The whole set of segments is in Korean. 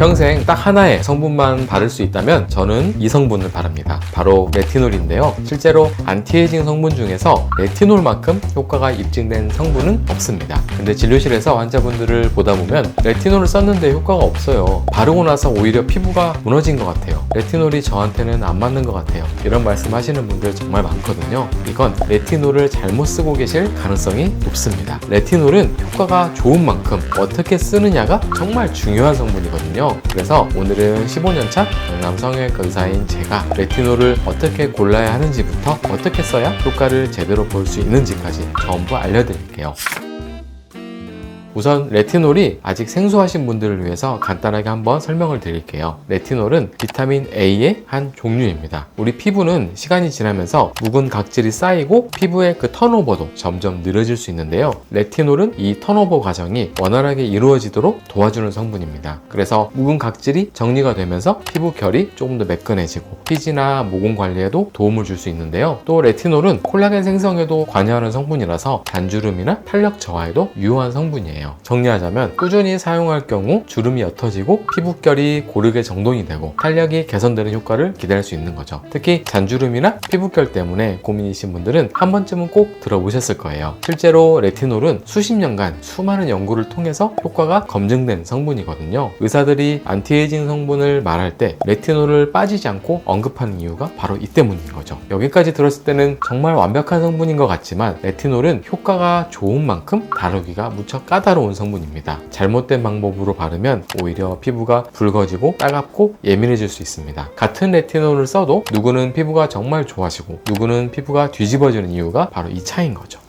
평생 딱 하나의 성분만 바를 수 있다면 저는 이 성분을 바릅니다. 바로 레티놀인데요. 실제로 안티에이징 성분 중에서 레티놀만큼 효과가 입증된 성분은 없습니다. 근데 진료실에서 환자분들을 보다 보면 레티놀을 썼는데 효과가 없어요. 바르고 나서 오히려 피부가 무너진 것 같아요. 레티놀이 저한테는 안 맞는 것 같아요. 이런 말씀 하시는 분들 정말 많거든요. 이건 레티놀을 잘못 쓰고 계실 가능성이 높습니다. 레티놀은 효과가 좋은 만큼 어떻게 쓰느냐가 정말 중요한 성분이거든요. 그래서 오늘은 15년차 경남 성형외과 의사인 제가 레티놀을 어떻게 골라야 하는지부터 어떻게 써야 효과를 제대로 볼 수 있는지까지 전부 알려드릴게요. 우선 레티놀이 아직 생소하신 분들을 위해서 간단하게 한번 설명을 드릴게요. 레티놀은 비타민 A의 한 종류입니다. 우리 피부는 시간이 지나면서 묵은 각질이 쌓이고 피부의 그 턴오버도 점점 느려질 수 있는데요. 레티놀은 이 턴오버 과정이 원활하게 이루어지도록 도와주는 성분입니다. 그래서 묵은 각질이 정리가 되면서 피부 결이 조금 더 매끈해지고 피지나 모공 관리에도 도움을 줄 수 있는데요. 또 레티놀은 콜라겐 생성에도 관여하는 성분이라서 잔주름이나 탄력 저하에도 유효한 성분이에요. 정리하자면 꾸준히 사용할 경우 주름이 옅어지고 피부결이 고르게 정돈이 되고 탄력이 개선되는 효과를 기대할 수 있는 거죠. 특히 잔주름이나 피부결 때문에 고민이신 분들은 한 번쯤은 꼭 들어보셨을 거예요. 실제로 레티놀은 수십 년간 수많은 연구를 통해서 효과가 검증된 성분이거든요. 의사들이 안티에이징 성분을 말할 때 레티놀을 빠지지 않고 언급하는 이유가 바로 이 때문인 거죠. 여기까지 들었을 때는 정말 완벽한 성분인 것 같지만 레티놀은 효과가 좋은 만큼 다루기가 무척 까다로운 성분입니다. 잘못된 방법으로 바르면 오히려 피부가 붉어지고 따갑고 예민해질 수 있습니다. 같은 레티놀을 써도 누구는 피부가 정말 좋아지고 누구는 피부가 뒤집어지는 이유가 바로 이 차이인 거죠.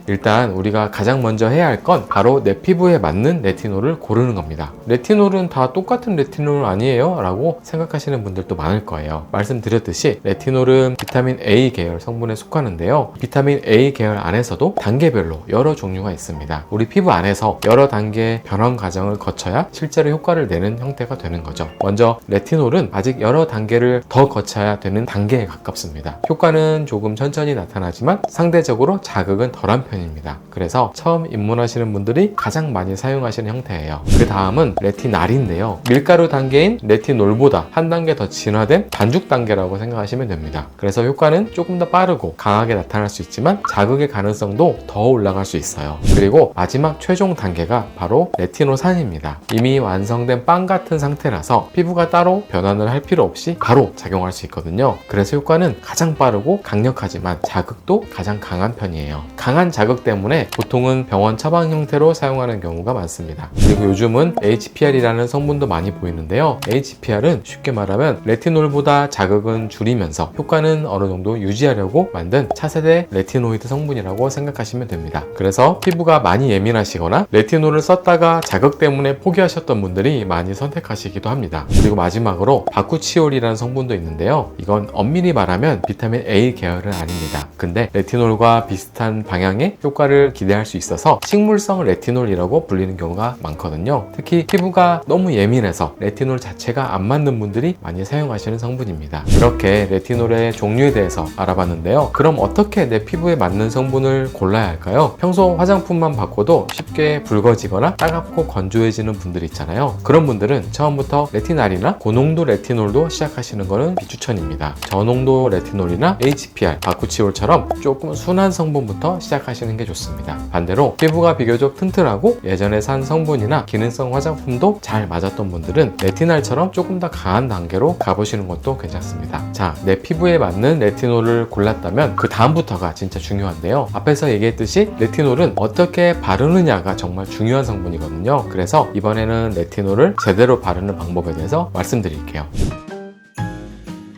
일단 우리가 가장 먼저 해야 할 건 바로 내 피부에 맞는 레티놀을 고르는 겁니다. 레티놀은 다 똑같은 레티놀 아니에요? 라고 생각하시는 분들도 많을 거예요. 말씀드렸듯이 레티놀은 비타민 A 계열 성분에 속하는데요. 비타민 A 계열 안에서도 단계별로 여러 종류가 있습니다. 우리 피부 안에서 여러 단계의 변환 과정을 거쳐야 실제로 효과를 내는 형태가 되는 거죠. 먼저 레티놀은 아직 여러 단계를 더 거쳐야 되는 단계에 가깝습니다. 효과는 조금 천천히 나타나지만 상대적으로 자극은 덜한 편입니다. 그래서 처음 입문하시는 분들이 가장 많이 사용하시는 형태예요. 그 다음은 레티날인데요. 밀가루 단계인 레티놀보다 한 단계 더 진화된 반죽 단계라고 생각하시면 됩니다. 그래서 효과는 조금 더 빠르고 강하게 나타날 수 있지만 자극의 가능성도 더 올라갈 수 있어요. 그리고 마지막 최종 단계가 바로 레티노산입니다. 이미 완성된 빵 같은 상태라서 피부가 따로 변환을 할 필요 없이 바로 작용할 수 있거든요. 그래서 효과는 가장 빠르고 강력하지만 자극도 가장 강한 편이에요. 강한 자극 때문에 보통은 병원 처방 형태로 사용하는 경우가 많습니다. 그리고 요즘은 HPR이라는 성분도 많이 보이는데요. HPR은 쉽게 말하면 레티놀보다 자극은 줄이면서 효과는 어느 정도 유지하려고 만든 차세대 레티노이드 성분이라고 생각하시면 됩니다. 그래서 피부가 많이 예민하시거나 레티놀을 썼다가 자극 때문에 포기하셨던 분들이 많이 선택하시기도 합니다. 그리고 마지막으로 바쿠치올이라는 성분도 있는데요. 이건 엄밀히 말하면 비타민 A 계열은 아닙니다. 근데 레티놀과 비슷한 방향의 효과를 기대할 수 있어서 식물성 레티놀이라고 불리는 경우가 많거든요. 특히 피부가 너무 예민해서 레티놀 자체가 안 맞는 분들이 많이 사용하시는 성분입니다. 이렇게 레티놀의 종류에 대해서 알아봤는데요. 그럼 어떻게 내 피부에 맞는 성분을 골라야 할까요? 평소 화장품만 바꿔도 쉽게 붉어지거나 따갑고 건조해지는 분들 있잖아요. 그런 분들은 처음부터 레티날이나 고농도 레티놀도 시작하시는 것은 비추천입니다. 저농도 레티놀이나 HPR, 바쿠치올처럼 조금 순한 성분부터 시작하시는 게 좋습니다. 반대로 피부가 비교적 튼튼하고 예전에 산 성분이나 기능성 화장품도 잘 맞았던 분들은 레티날처럼 조금 더 강한 단계로 가보시는 것도 괜찮습니다. 자, 내 피부에 맞는 레티놀을 골랐다면 그 다음부터가 진짜 중요한데요. 앞에서 얘기했듯이 레티놀은 어떻게 바르느냐가 정말 중요한 성분이거든요. 그래서 이번에는 레티놀을 제대로 바르는 방법에 대해서 말씀드릴게요.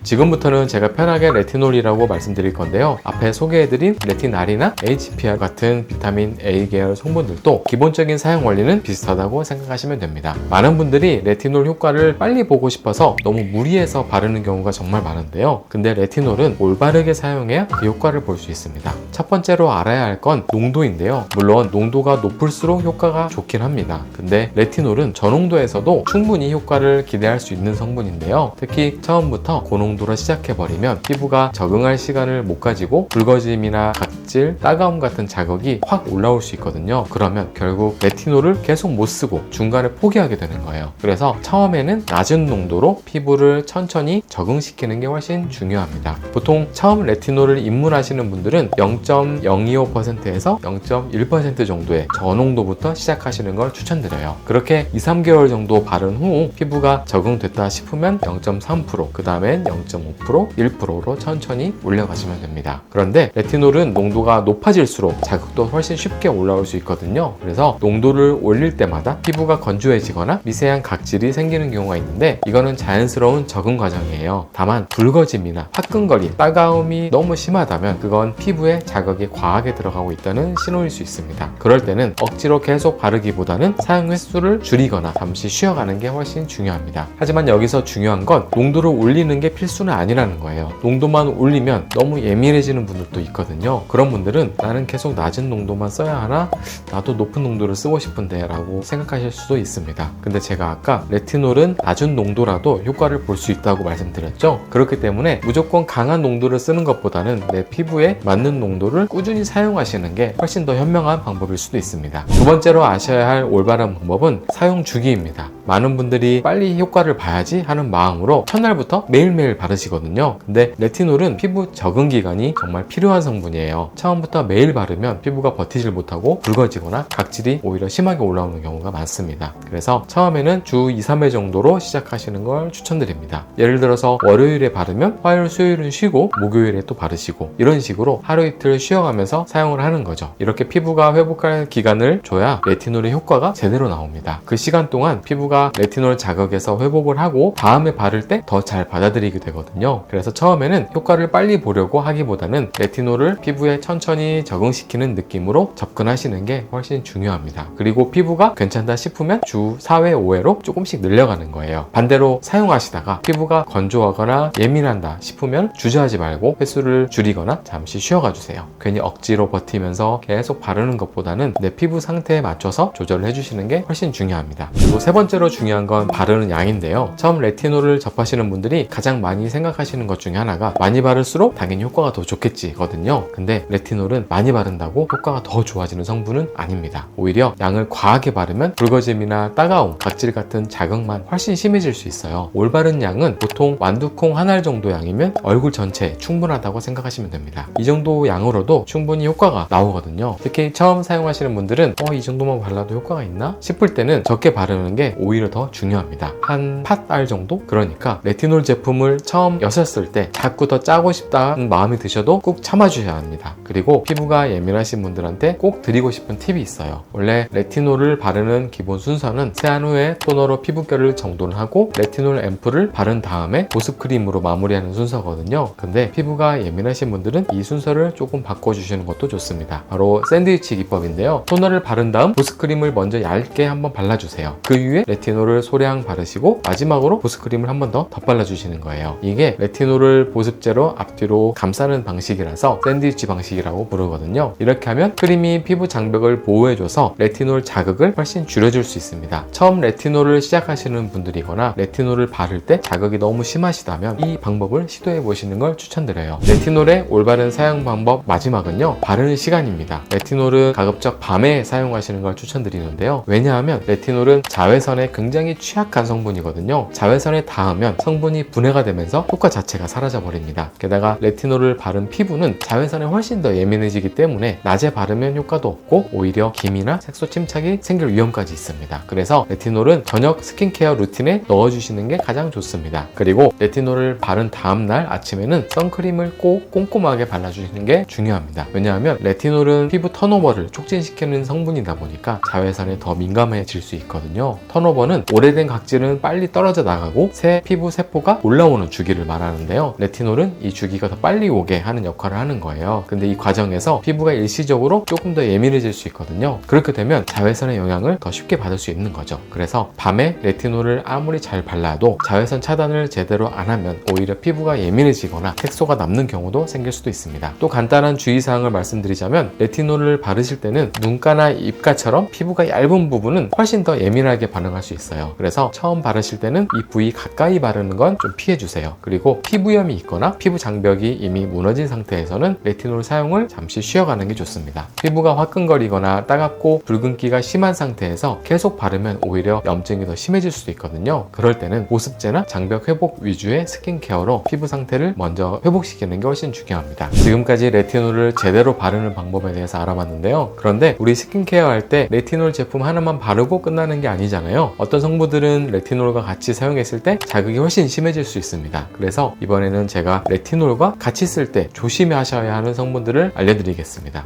지금부터는 제가 편하게 레티놀이라고 말씀드릴 건데요. 앞에 소개해드린 레티날이나 HPR 같은 비타민 A 계열 성분들도 기본적인 사용 원리는 비슷하다고 생각하시면 됩니다. 많은 분들이 레티놀 효과를 빨리 보고 싶어서 너무 무리해서 바르는 경우가 정말 많은데요. 근데 레티놀은 올바르게 사용해야 그 효과를 볼 수 있습니다. 첫 번째로 알아야 할 건 농도인데요. 물론 농도가 높을수록 효과가 좋긴 합니다. 근데 레티놀은 저농도에서도 충분히 효과를 기대할 수 있는 성분인데요. 특히 처음부터 고농도로 시작해버리면 피부가 적응할 시간을 못 가지고 붉어짐이나 각질 각질, 따가움 같은 자극이 확 올라올 수 있거든요. 그러면 결국 레티놀을 계속 못 쓰고 중간에 포기하게 되는 거예요. 그래서 처음에는 낮은 농도로 피부를 천천히 적응시키는 게 훨씬 중요합니다. 보통 처음 레티놀을 입문하시는 분들은 0.025%에서 0.1% 정도의 저농도부터 시작하시는 걸 추천드려요. 그렇게 2, 3개월 정도 바른 후 피부가 적응됐다 싶으면 0.3%, 그 다음엔 0.5%, 1%로 천천히 올려가시면 됩니다. 그런데 레티놀은 농도가 높아질수록 자극도 훨씬 쉽게 올라올 수 있거든요. 그래서 농도를 올릴 때마다 피부가 건조해지거나 미세한 각질이 생기는 경우가 있는데 이거는 자연스러운 적응 과정이에요. 다만 붉어짐이나 화끈거림, 따가움이 너무 심하다면 그건 피부에 자극이 과하게 들어가고 있다는 신호일 수 있습니다. 그럴 때는 억지로 계속 바르기보다는 사용 횟수를 줄이거나 잠시 쉬어가는 게 훨씬 중요합니다. 하지만 여기서 중요한 건 농도를 올리는 게 필수는 아니라는 거예요. 농도만 올리면 너무 예민해지는 분들도 있거든요. 그런 분들은 나는 계속 낮은 농도만 써야 하나? 나도 높은 농도를 쓰고 싶은데 라고 생각하실 수도 있습니다. 근데 제가 아까 레티놀은 낮은 농도라도 효과를 볼 수 있다고 말씀드렸죠. 그렇기 때문에 무조건 강한 농도를 쓰는 것보다는 내 피부에 맞는 농도를 꾸준히 사용하시는 게 훨씬 더 현명한 방법일 수도 있습니다. 두 번째로 아셔야 할 올바른 방법은 사용 주기입니다. 많은 분들이 빨리 효과를 봐야지 하는 마음으로 첫날부터 매일매일 바르시거든요. 근데 레티놀은 피부 적응 기간이 정말 필요한 성분이에요. 처음부터 매일 바르면 피부가 버티질 못하고 붉어지거나 각질이 오히려 심하게 올라오는 경우가 많습니다. 그래서 처음에는 주 2, 3회 정도로 시작하시는 걸 추천드립니다. 예를 들어서 월요일에 바르면 화요일, 수요일은 쉬고 목요일에 또 바르시고 이런 식으로 하루 이틀 쉬어가면서 사용을 하는 거죠. 이렇게 피부가 회복할 기간을 줘야 레티놀의 효과가 제대로 나옵니다. 그 시간 동안 피부가 레티놀 자극에서 회복을 하고 다음에 바를 때 더 잘 받아들이게 되거든요. 그래서 처음에는 효과를 빨리 보려고 하기보다는 레티놀을 피부에 천천히 적응시키는 느낌으로 접근하시는 게 훨씬 중요합니다. 그리고 피부가 괜찮다 싶으면 주 4회, 5회로 조금씩 늘려가는 거예요. 반대로 사용하시다가 피부가 건조하거나 예민한다 싶으면 주저하지 말고 횟수를 줄이거나 잠시 쉬어가 주세요. 괜히 억지로 버티면서 계속 바르는 것보다는 내 피부 상태에 맞춰서 조절을 해주시는 게 훨씬 중요합니다. 그리고 세 번째로 중요한 건 바르는 양인데요. 처음 레티놀을 접하시는 분들이 가장 많이 생각하시는 것 중에 하나가 많이 바를수록 당연히 효과가 더 좋겠지거든요. 근데 레티놀은 많이 바른다고 효과가 더 좋아지는 성분은 아닙니다. 오히려 양을 과하게 바르면 붉어짐이나 따가움, 각질 같은 자극만 훨씬 심해질 수 있어요. 올바른 양은 보통 완두콩 한 알 정도 양이면 얼굴 전체에 충분하다고 생각하시면 됩니다. 이 정도 양으로도 충분히 효과가 나오거든요. 특히 처음 사용하시는 분들은 이 정도만 발라도 효과가 있나? 싶을 때는 적게 바르는 게 오히려 더 중요합니다. 한 팥알 정도? 그러니까 레티놀 제품을 처음 여셨을 때 자꾸 더 짜고 싶다는 마음이 드셔도 꼭 참아주셔야 합니다. 그리고 피부가 예민하신 분들한테 꼭 드리고 싶은 팁이 있어요. 원래 레티놀을 바르는 기본 순서는 세안 후에 토너로 피부결을 정돈하고 레티놀 앰플을 바른 다음에 보습크림으로 마무리하는 순서거든요. 근데 피부가 예민하신 분들은 이 순서를 조금 바꿔주시는 것도 좋습니다. 바로 샌드위치 기법인데요. 토너를 바른 다음 보습크림을 먼저 얇게 한번 발라주세요. 그 위에 레티놀을 소량 바르시고 마지막으로 보습크림을 한 번 더 덧발라주시는 거예요. 이게 레티놀을 보습제로 앞뒤로 감싸는 방식이라서 샌드위치 방식이라고 부르거든요. 이렇게 하면 크림이 피부 장벽을 보호해줘서 레티놀 자극을 훨씬 줄여줄 수 있습니다. 처음 레티놀을 시작하시는 분들이거나 레티놀을 바를 때 자극이 너무 심하시다면 이 방법을 시도해 보시는 걸 추천드려요. 레티놀의 올바른 사용 방법 마지막은요, 바르는 시간입니다. 레티놀은 가급적 밤에 사용하시는 걸 추천드리는데요. 왜냐하면 레티놀은 자외선에 굉장히 취약한 성분이거든요. 자외선에 닿으면 성분이 분해가 되면서 효과 자체가 사라져 버립니다. 게다가 레티놀을 바른 피부는 자외선에 훨씬 더 예민해지기 때문에 낮에 바르면 효과도 없고 오히려 기미나 색소 침착이 생길 위험까지 있습니다. 그래서 레티놀은 저녁 스킨케어 루틴에 넣어주시는 게 가장 좋습니다. 그리고 레티놀을 바른 다음날 아침에는 선크림을 꼭 꼼꼼하게 발라주시는 게 중요합니다. 왜냐하면 레티놀은 피부 턴오버를 촉진시키는 성분이다 보니까 자외선에 더 민감해질 수 있거든요. 턴오버는 오래된 각질은 빨리 떨어져 나가고 새 피부 세포가 올라오는 주기를 말하는데요. 레티놀은 이 주기가 더 빨리 오게 하는 역할을 하는 거예요. 근데 이 과정에서 피부가 일시적으로 조금 더 예민해질 수 있거든요. 그렇게 되면 자외선의 영향을 더 쉽게 받을 수 있는 거죠. 그래서 밤에 레티놀을 아무리 잘 발라도 자외선 차단을 제대로 안 하면 오히려 피부가 예민해지거나 색소가 남는 경우도 생길 수도 있습니다. 또 간단한 주의사항을 말씀드리자면 레티놀을 바르실 때는 눈가나 입가처럼 피부가 얇은 부분은 훨씬 더 예민하게 반응할 수 있어요. 그래서 처음 바르실 때는 이 부위 가까이 바르는 건 좀 피해주세요. 그리고 피부염이 있거나 피부 장벽이 이미 무너진 상태에서는 레티놀 사용 사용을 잠시 쉬어가는 게 좋습니다. 피부가 화끈거리거나 따갑고 붉은기가 심한 상태에서 계속 바르면 오히려 염증이 더 심해질 수도 있거든요. 그럴 때는 보습제나 장벽 회복 위주의 스킨케어로 피부 상태를 먼저 회복시키는 게 훨씬 중요합니다. 지금까지 레티놀을 제대로 바르는 방법에 대해서 알아봤는데요. 그런데 우리 스킨케어 할 때 레티놀 제품 하나만 바르고 끝나는 게 아니잖아요. 어떤 성분들은 레티놀과 같이 사용했을 때 자극이 훨씬 심해질 수 있습니다. 그래서 이번에는 제가 레티놀과 같이 쓸 때 조심하셔야 하는 성분들을 알려드리겠습니다.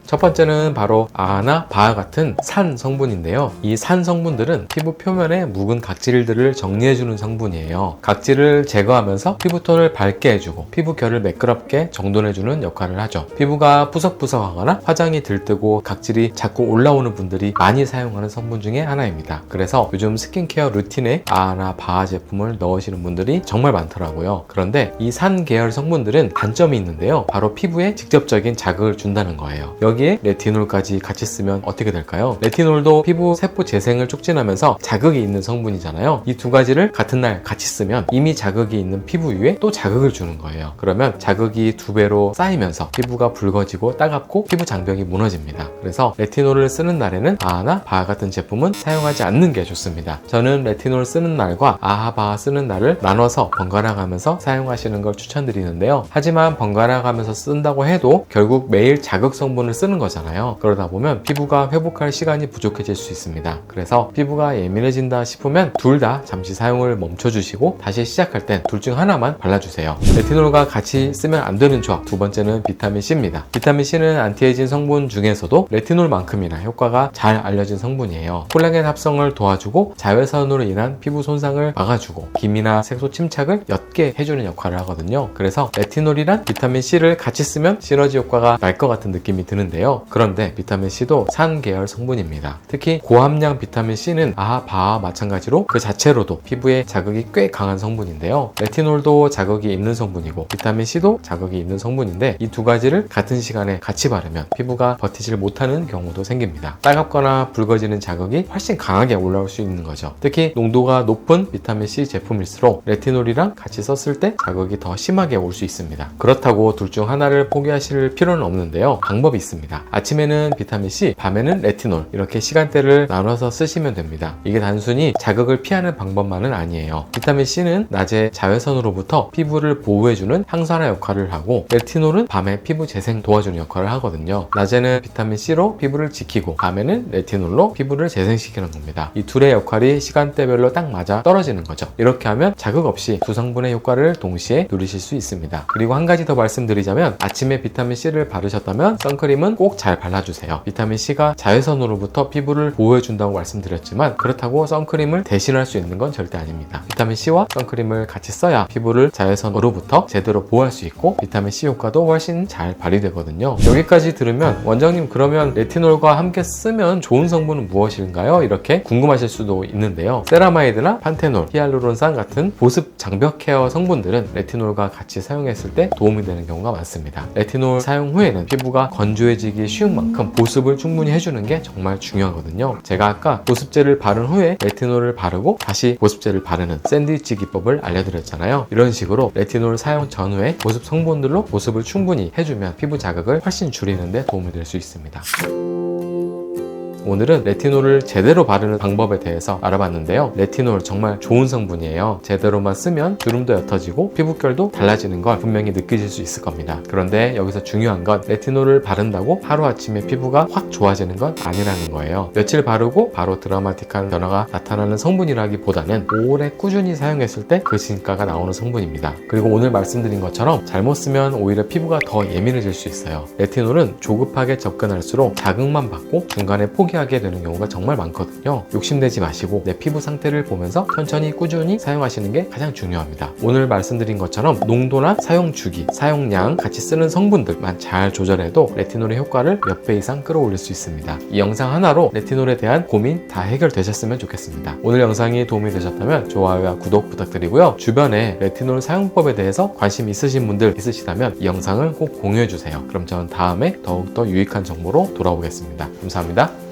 첫 번째는 바로 아나 바아 같은 산 성분인데요. 이 산 성분들은 피부 표면에 묵은 각질들을 정리해주는 성분이에요. 각질을 제거하면서 피부톤을 밝게 해주고 피부 결을 매끄럽게 정돈해주는 역할을 하죠. 피부가 푸석푸석하거나 화장이 들뜨고 각질이 자꾸 올라오는 분들이 많이 사용하는 성분 중에 하나입니다. 그래서 요즘 스킨케어 루틴에 아나 바아 제품을 넣으시는 분들이 정말 많더라고요. 그런데 이 산 계열 성분들은 단점이 있는데요. 바로 피부에 직접적인 자극을 준다는 거예요. 여기에 레티놀까지 같이 쓰면 어떻게 될까요? 레티놀도 피부 세포 재생을 촉진하면서 자극이 있는 성분이잖아요. 이 두 가지를 같은 날 같이 쓰면 이미 자극이 있는 피부 위에 또 자극을 주는 거예요. 그러면 자극이 2배로 쌓이면서 피부가 붉어지고 따갑고 피부 장벽이 무너집니다. 그래서 레티놀을 쓰는 날에는 아나 바아 같은 제품은 사용하지 않는 게 좋습니다. 저는 레티놀 쓰는 날과 아하 바아 쓰는 날을 나눠서 번갈아 가면서 사용하시는 걸 추천드리는데요. 하지만 번갈아 가면서 쓴다고 해도 결국 매일 자극 성분을 쓰는 거잖아요. 그러다 보면 피부가 회복할 시간이 부족해질 수 있습니다. 그래서 피부가 예민해진다 싶으면 둘 다 잠시 사용을 멈춰주시고 다시 시작할 땐 둘 중 하나만 발라주세요. 레티놀과 같이 쓰면 안 되는 조합 두 번째는 비타민C입니다. 비타민C는 안티에이징 성분 중에서도 레티놀만큼이나 효과가 잘 알려진 성분이에요. 콜라겐 합성을 도와주고 자외선으로 인한 피부 손상을 막아주고 기미나 색소 침착을 옅게 해주는 역할을 하거든요. 그래서 레티놀이랑 비타민C를 같이 쓰면 시너지 효과가 날 것 같은 느낌이 드는데요. 그런데 비타민C도 산 계열 성분입니다. 특히 고함량 비타민C는 아하 바아 마찬가지로 그 자체로도 피부에 자극이 꽤 강한 성분인데요. 레티놀도 자극이 있는 성분이고 비타민C도 자극이 있는 성분인데 이 두 가지를 같은 시간에 같이 바르면 피부가 버티질 못하는 경우도 생깁니다. 따갑거나 붉어지는 자극이 훨씬 강하게 올라올 수 있는 거죠. 특히 농도가 높은 비타민C 제품일수록 레티놀이랑 같이 썼을 때 자극이 더 심하게 올 수 있습니다. 그렇다고 둘 중 하나를 포기하실 필요는 없는데요. 방법이 있습니다. 아침에는 비타민C, 밤에는 레티놀 이렇게 시간대를 나눠서 쓰시면 됩니다. 이게 단순히 자극을 피하는 방법만은 아니에요. 비타민C는 낮에 자외선으로부터 피부를 보호해주는 항산화 역할을 하고 레티놀은 밤에 피부 재생 도와주는 역할을 하거든요. 낮에는 비타민C로 피부를 지키고 밤에는 레티놀로 피부를 재생시키는 겁니다. 이 둘의 역할이 시간대별로 딱 맞아 떨어지는 거죠. 이렇게 하면 자극 없이 두 성분의 효과를 동시에 누리실 수 있습니다. 그리고 한 가지 더 말씀드리자면 아침에 비타민C를 바르셨다면 선크림은 꼭 잘 발라주세요. 비타민C가 자외선으로부터 피부를 보호해준다고 말씀드렸지만 그렇다고 선크림을 대신할 수 있는 건 절대 아닙니다. 비타민C와 선크림을 같이 써야 피부를 자외선으로부터 제대로 보호할 수 있고 비타민C 효과도 훨씬 잘 발휘되거든요. 여기까지 들으면 원장님 그러면 레티놀과 함께 쓰면 좋은 성분은 무엇인가요? 이렇게 궁금하실 수도 있는데요. 세라마이드나 판테놀, 히알루론산 같은 보습 장벽 케어 성분들은 레티놀과 같이 사용했을 때 도움이 되는 경우가 많습니다. 레티놀 사용 후에는 피부가 건조해지기 쉬운 만큼 보습을 충분히 해주는 게 정말 중요하거든요. 제가 아까 보습제를 바른 후에 레티놀을 바르고 다시 보습제를 바르는 샌드위치 기법을 알려드렸잖아요. 이런 식으로 레티놀 사용 전후에 보습 성분들로 보습을 충분히 해주면 피부 자극을 훨씬 줄이는 데 도움이 될 수 있습니다. 오늘은 레티놀을 제대로 바르는 방법에 대해서 알아봤는데요. 레티놀 정말 좋은 성분이에요. 제대로만 쓰면 주름도 옅어지고 피부결도 달라지는 걸 분명히 느끼실 수 있을 겁니다. 그런데 여기서 중요한 건 레티놀을 바른다고 하루아침에 피부가 확 좋아지는 건 아니라는 거예요. 며칠 바르고 바로 드라마틱한 변화가 나타나는 성분이라기보다는 오래 꾸준히 사용했을 때 그 진가가 나오는 성분입니다. 그리고 오늘 말씀드린 것처럼 잘못 쓰면 오히려 피부가 더 예민해질 수 있어요. 레티놀은 조급하게 접근할수록 자극만 받고 중간에 포기하게 되는 경우가 정말 많거든요. 욕심내지 마시고 내 피부 상태를 보면서 천천히 꾸준히 사용하시는 게 가장 중요합니다. 오늘 말씀드린 것처럼 농도나 사용 주기, 사용량, 같이 쓰는 성분들만 잘 조절해도 레티놀의 효과를 몇 배 이상 끌어올릴 수 있습니다. 이 영상 하나로 레티놀에 대한 고민 다 해결되셨으면 좋겠습니다. 오늘 영상이 도움이 되셨다면 좋아요와 구독 부탁드리고요. 주변에 레티놀 사용법에 대해서 관심 있으신 분들 있으시다면 이 영상을 꼭 공유해주세요. 그럼 저는 다음에 더욱더 유익한 정보로 돌아오겠습니다. 감사합니다.